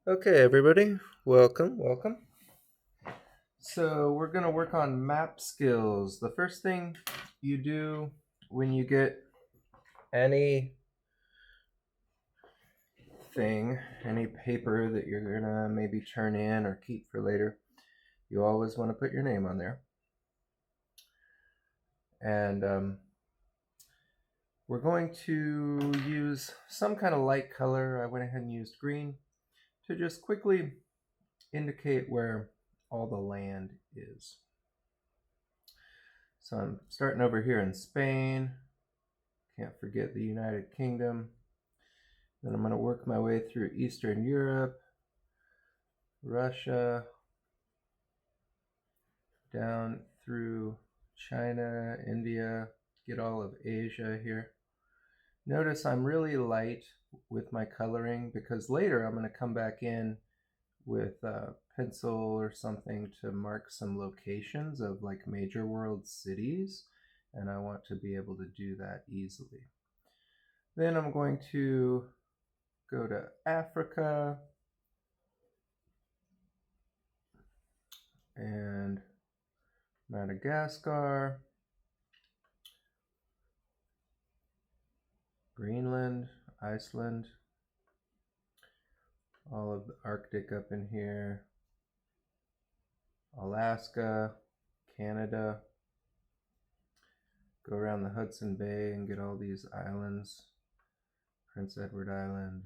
Okay, everybody, welcome. So, we're going to work on map skills. The first thing you do when you get any any paper that you're going to maybe turn in or keep for later, you always want to put your name on there. And we're going to use some kind of light color. I went ahead and used green to just quickly indicate where all the land is. So I'm starting over here in Spain. Can't forget the United Kingdom. Then I'm going to work my way through Eastern Europe, Russia, down through China, India, get all of Asia here. Notice I'm really light with my coloring because later I'm going to come back in with a pencil or something to mark some locations of like major world cities, and I want to be able to do that easily. Then I'm going to go to Africa and Madagascar, Greenland, Iceland, all of the Arctic up in here, Alaska, Canada, go around the Hudson Bay and get all these islands, Prince Edward Island.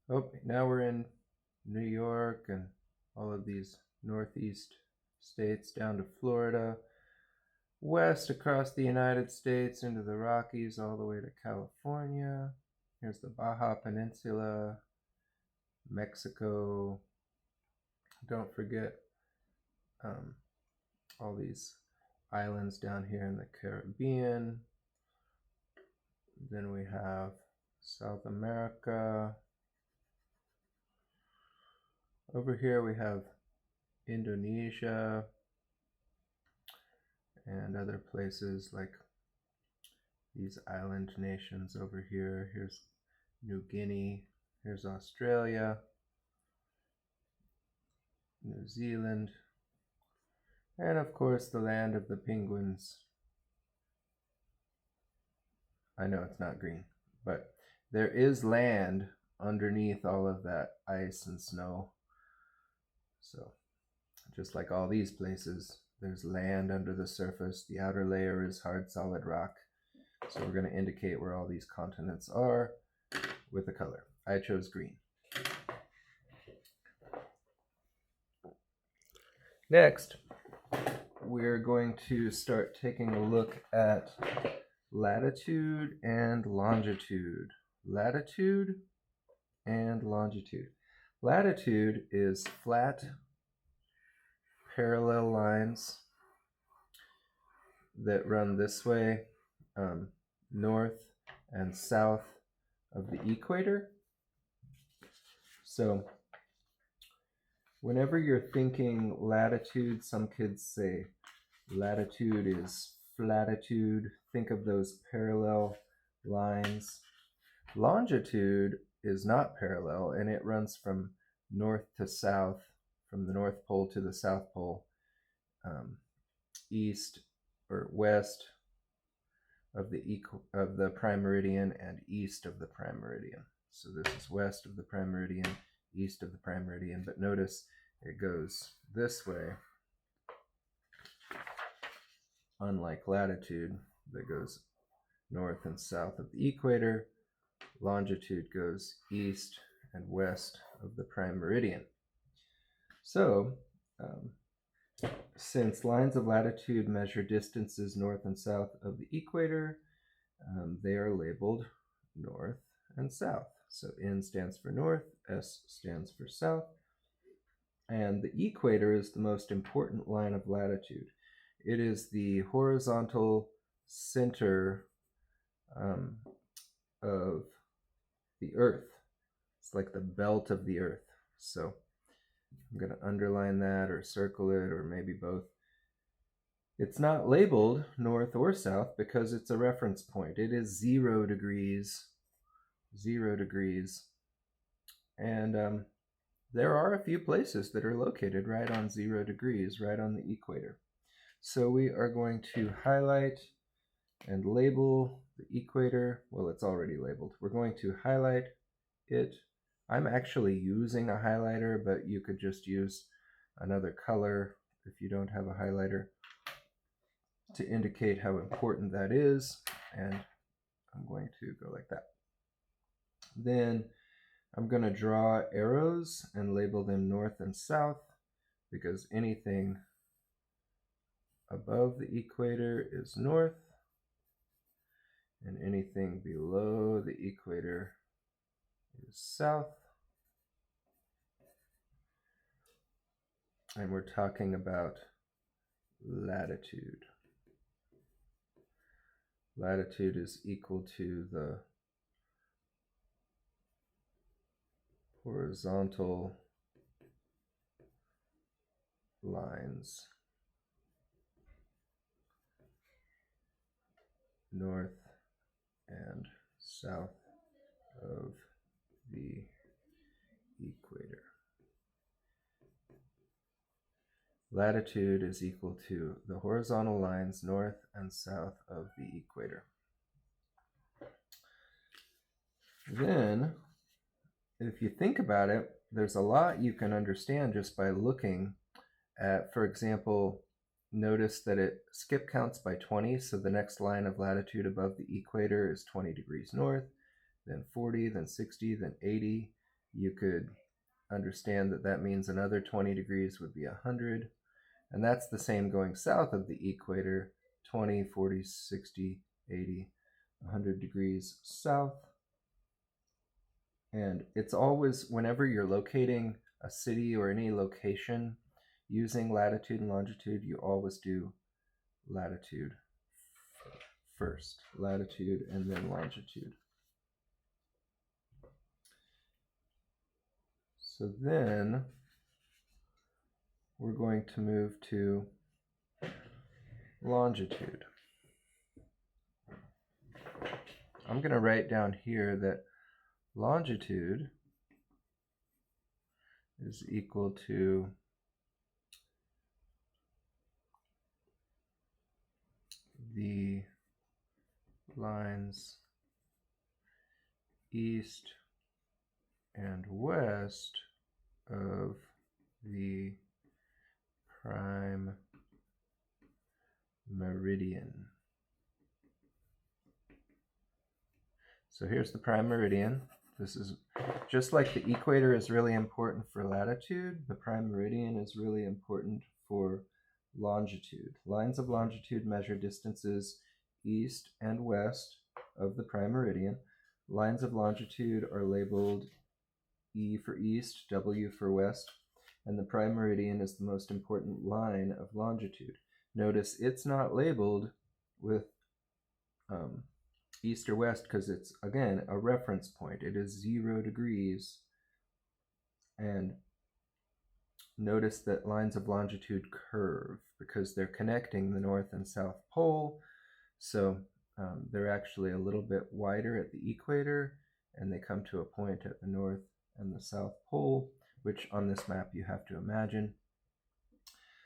Oh, now we're in New York and all of these northeast states down to Florida, west across the United States into the Rockies all the way to California. Here's the Baja Peninsula, Mexico. Don't forget all these islands down here in the Caribbean. Then we have South America. Over here we have Indonesia and other places like these island nations over here. Here's New Guinea. Here's Australia, New Zealand, and of course the land of the penguins. I know it's not green, but there is land underneath all of that ice and snow. So just like all these places, there's land under the surface. The outer layer is hard solid rock. So we're going to indicate where all these continents are with a color. I chose green. Next, we're going to start taking a look at latitude and longitude. Latitude and longitude. Latitude is flat, parallel lines that run this way, north and south of the equator. So whenever you're thinking latitude, some kids say latitude is flatitude. Think of those parallel lines. Longitude is not parallel, and it runs from north to south, from the North Pole to the South Pole, east or west of the prime meridian and east of the prime meridian. So this is west of the prime meridian, east of the prime meridian, but notice it goes this way, unlike latitude that goes north and south of the equator. Longitude goes east and west of the prime meridian. So, since lines of latitude measure distances north and south of the equator, they are labeled north and south. So N stands for north, S stands for south, and the equator is the most important line of latitude. It is the horizontal center of the Earth. It's like the belt of the Earth. So I'm going to underline that or circle it or maybe both. It's not labeled north or south because it's a reference point. It is 0 degrees. 0 degrees. And there are a few places that are located right on 0 degrees, right on the equator. So we are going to highlight and label the equator. Well, it's already labeled. We're going to highlight it. I'm actually using a highlighter, but you could just use another color if you don't have a highlighter to indicate how important that is. And I'm going to go like that. Then I'm going to draw arrows and label them north and south, because anything above the equator is north and anything below the equator is south. And we're talking about latitude. Latitude is equal to the horizontal lines north and south of the equator. Latitude is equal to the horizontal lines north and south of the equator. Then, if you think about it, there's a lot you can understand just by looking at, for example, notice that it skip counts by 20, so the next line of latitude above the equator is 20 degrees north, then 40, then 60, then 80. You could understand that that means another 20 degrees would be 100. And that's the same going south of the equator, 20, 40, 60, 80, 100 degrees south. And it's always, whenever you're locating a city or any location using latitude and longitude, you always do latitude first, latitude and then longitude. So then we're going to move to longitude. I'm going to write down here that longitude is equal to the lines east and west of the prime meridian. So here's the prime meridian. This is just like the equator is really important for latitude, the prime meridian is really important for longitude. Lines of longitude measure distances east and west of the prime meridian. Lines of longitude are labeled E for east, W for west, and the prime meridian is the most important line of longitude. Notice it's not labeled with east or west because it's, again, a reference point. It is 0 degrees. And notice that lines of longitude curve because they're connecting the North and South Pole. So they're actually a little bit wider at the equator, and they come to a point at the North and the South Pole, which on this map you have to imagine.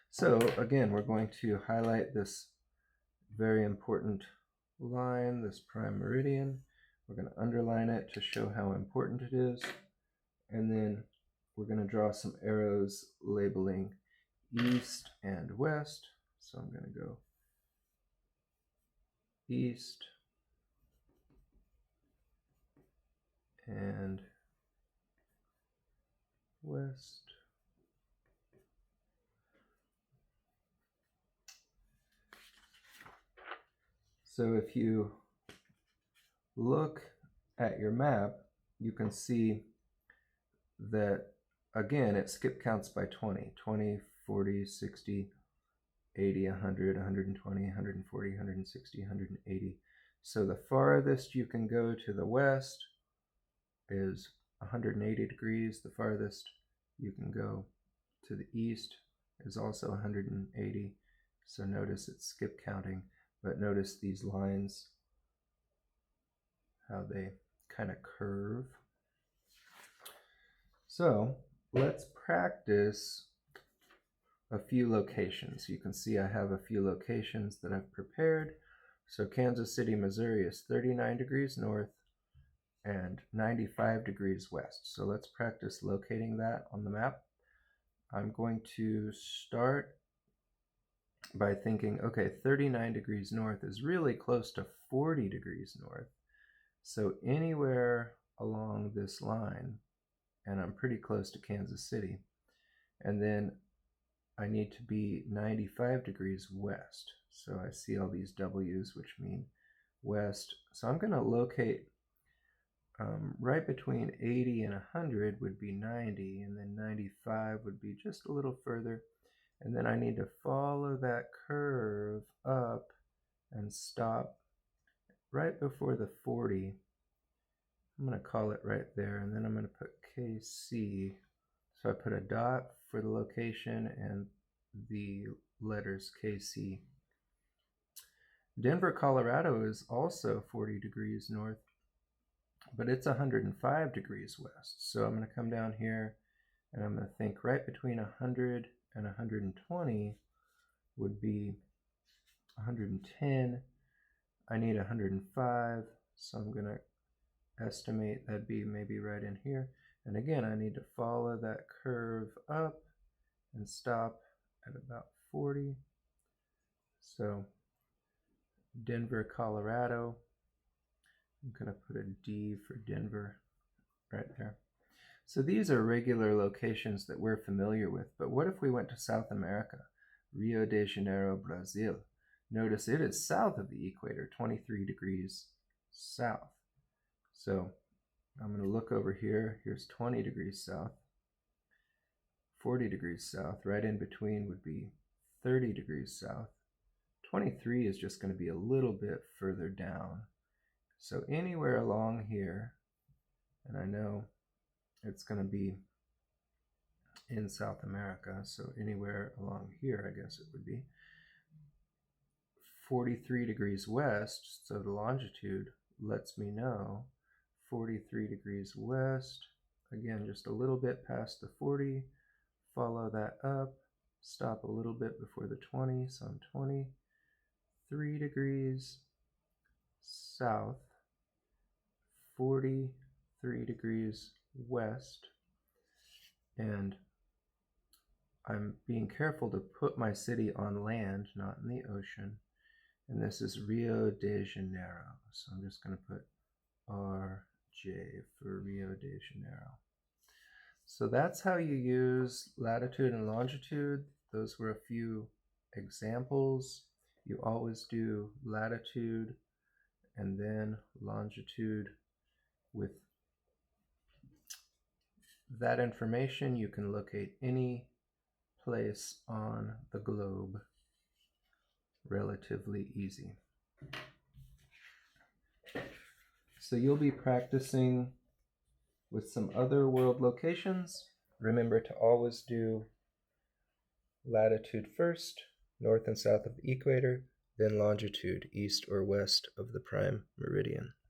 So again, we're going to highlight this very important line, this prime meridian. We're going to underline it to show how important it is. And then we're going to draw some arrows labeling east and west. So I'm going to go east and west. So if you look at your map, you can see that, again, it skip counts by 20. 20, 40, 60, 80, 100, 120, 140, 160, 180. So the farthest you can go to the west is 180 degrees. The farthest you can go to the east is also 180. So notice it's skip counting, but notice these lines, how they kind of curve. So let's practice a few locations. You can see I have a few locations that I've prepared. So Kansas City, Missouri is 39 degrees north and 95 degrees west. So let's practice locating that on the map. I'm going to start by thinking, okay, 39 degrees north is really close to 40 degrees north. So anywhere along this line, and I'm pretty close to Kansas City, and then I need to be 95 degrees west. So I see all these W's, which mean west. So I'm going to locate right between 80 and 100 would be 90, and then 95 would be just a little further. And then I need to follow that curve up and stop right before the 40. I'm going to call it right there, and then I'm going to put KC. So I put a dot for the location and the letters KC. Denver, Colorado is also 40 degrees north, but it's 105 degrees west. So I'm going to come down here and I'm going to think right between 100 and 120 would be 110. I need 105, so I'm going to estimate that'd be maybe right in here. And again, I need to follow that curve up and stop at about 40. So Denver, Colorado. I'm going to put a D for Denver right there. So these are regular locations that we're familiar with, but what if we went to South America? Rio de Janeiro, Brazil. Notice it is south of the equator, 23 degrees south. So I'm going to look over here. Here's 20 degrees south, 40 degrees south. Right in between would be 30 degrees south. 23 is just going to be a little bit further down. So anywhere along here, and I know it's going to be in South America, so anywhere along here, I guess it would be 43 degrees west, so the longitude lets me know 43 degrees west, again just a little bit past the 40, follow that up, stop a little bit before the 20, so I'm 23 degrees south, 43 degrees west, and I'm being careful to put my city on land, not in the ocean. And this is Rio de Janeiro. So I'm just going to put RJ for Rio de Janeiro. So that's how you use latitude and longitude. Those were a few examples. You always do latitude and then longitude. With that information, you can locate any place on the globe relatively easy. So you'll be practicing with some other world locations. Remember to always do latitude first, north and south of the equator, then longitude, east or west of the prime meridian.